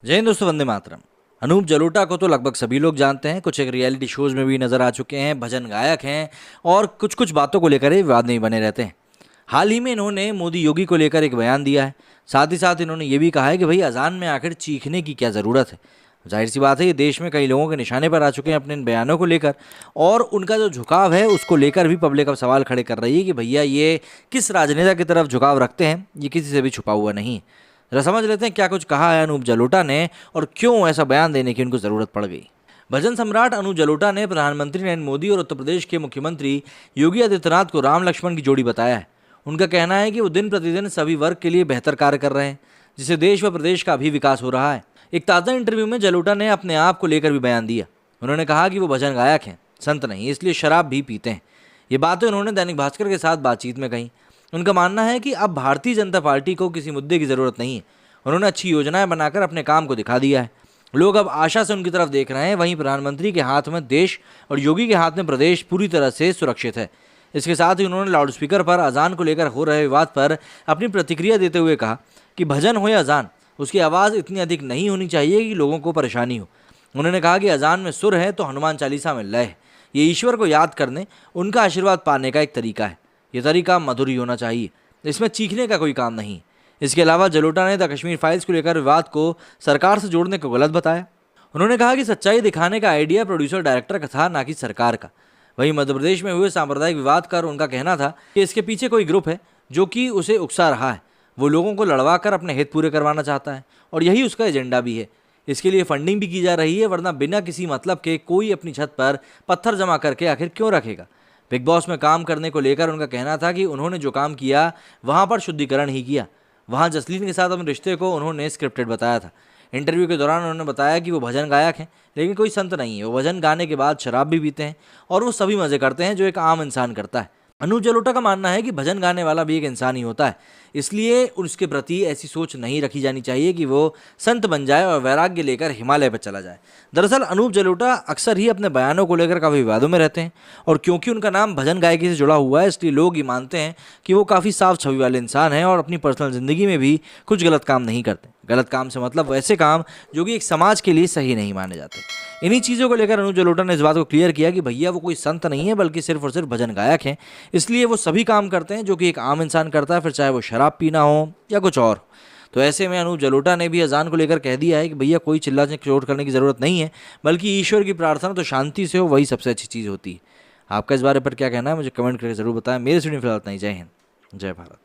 जय हिंद दोस्तों, वंदे मातरम। अनूप जलोटा को तो लगभग सभी लोग जानते हैं, कुछ एक रियलिटी शोज में भी नजर आ चुके हैं, भजन गायक हैं और कुछ कुछ बातों को लेकर ये विवाद में ही बने रहते हैं। हाल ही में इन्होंने मोदी योगी को लेकर एक बयान दिया है। साथ ही साथ इन्होंने ये भी कहा है कि भाई अजान में आखिर चीखने की क्या ज़रूरत है। जाहिर सी बात है, ये देश में कई लोगों के निशाने पर आ चुके हैं अपने इन बयानों को लेकर, और उनका जो झुकाव है उसको लेकर भी पब्लिक अब सवाल खड़े कर रही है कि भैया ये किस राजनेता की तरफ झुकाव रखते हैं, ये किसी से भी छुपा हुआ नहीं है। जरा समझ लेते हैं क्या कुछ कहा है अनूप जलोटा ने और क्यों ऐसा बयान देने की उनको ज़रूरत पड़ गई। भजन सम्राट अनूप जलोटा ने प्रधानमंत्री नरेंद्र मोदी और उत्तर प्रदेश के मुख्यमंत्री योगी आदित्यनाथ को राम लक्ष्मण की जोड़ी बताया है। उनका कहना है कि वो दिन प्रतिदिन सभी वर्ग के लिए बेहतर कार्य कर रहे हैं, जिससे देश व प्रदेश का भी विकास हो रहा है। एक ताज़ा इंटरव्यू में जलोटा ने अपने आप को लेकर भी बयान दिया। उन्होंने कहा कि वो भजन गायक हैं, संत नहीं, इसलिए शराब भी पीते हैं। ये बातें उन्होंने दैनिक भास्कर के साथ बातचीत में कही। उनका मानना है कि अब भारतीय जनता पार्टी को किसी मुद्दे की ज़रूरत नहीं है। उन्होंने अच्छी योजनाएं बनाकर अपने काम को दिखा दिया है। लोग अब आशा से उनकी तरफ देख रहे हैं। वहीं प्रधानमंत्री के हाथ में देश और योगी के हाथ में प्रदेश पूरी तरह से सुरक्षित है। इसके साथ ही उन्होंने लाउडस्पीकर पर अजान को लेकर हो रहे विवाद पर अपनी प्रतिक्रिया देते हुए कहा कि भजन हो या अजान, उसकी आवाज़ इतनी अधिक नहीं होनी चाहिए कि लोगों को परेशानी हो। उन्होंने कहा कि अजान में सुर है तो हनुमान चालीसा में लय है। ये ईश्वर को याद करने, उनका आशीर्वाद पाने का एक तरीका है। ये तरीका मधुर ही होना चाहिए, इसमें चीखने का कोई काम नहीं। इसके अलावा जलोटा ने द कश्मीर फाइल्स को लेकर विवाद को सरकार से जोड़ने को गलत बताया। उन्होंने कहा कि सच्चाई दिखाने का आइडिया प्रोड्यूसर डायरेक्टर का था, ना कि सरकार का। वहीं मध्य प्रदेश में हुए सांप्रदायिक विवाद कर उनका कहना था कि इसके पीछे कोई ग्रुप है जो कि उसे उकसा रहा है। वो लोगों को लड़वा कर अपने हित पूरे करवाना चाहता है और यही उसका एजेंडा भी है। इसके लिए फंडिंग भी की जा रही है, वरना बिना किसी मतलब के कोई अपनी छत पर पत्थर जमा करके आखिर क्यों रखेगा। बिग बॉस में काम करने को लेकर उनका कहना था कि उन्होंने जो काम किया वहाँ पर शुद्धिकरण ही किया। वहाँ जसलीन के साथ अपने रिश्ते को उन्होंने स्क्रिप्टेड बताया था। इंटरव्यू के दौरान उन्होंने बताया कि वो भजन गायक हैं, लेकिन कोई संत नहीं है। वो भजन गाने के बाद शराब भी पीते हैं और वो सभी मज़े करते हैं जो एक आम इंसान करता है। अनूप जलोटा का मानना है कि भजन गाने वाला भी एक इंसान ही होता है, इसलिए उसके प्रति ऐसी सोच नहीं रखी जानी चाहिए कि वो संत बन जाए और वैराग्य लेकर हिमालय पर चला जाए। दरअसल अनूप जलोटा अक्सर ही अपने बयानों को लेकर काफ़ी विवादों में रहते हैं, और क्योंकि उनका नाम भजन गायकी से जुड़ा हुआ है, इसलिए लोग ये मानते हैं कि वो काफ़ी साफ छवि वाले इंसान हैं और अपनी पर्सनल ज़िंदगी में भी कुछ गलत काम नहीं करते। गलत काम से मतलब वैसे काम जो कि एक समाज के लिए सही नहीं माने जाते। इन्हीं चीज़ों को लेकर अनूप जलोटा ने इस बात को क्लियर किया कि भैया वो कोई संत नहीं है, बल्कि सिर्फ और सिर्फ भजन गायक हैं। इसलिए वो सभी काम करते हैं जो कि एक आम इंसान करता है, फिर चाहे वो शराब पीना हो या कुछ और। तो ऐसे में अनूप जलोटा ने भी अजान को लेकर कह दिया है कि भैया कोई चिल्ला चोट करने की ज़रूरत नहीं है, बल्कि ईश्वर की प्रार्थना तो शांति से हो, वही सबसे अच्छी चीज़ होती है। आपका इस बारे पर क्या कहना है, मुझे कमेंट करके ज़रूर बताएं। मेरे स्टूडियो फिलहाल इतना ही। जय हिंद, जय भारत।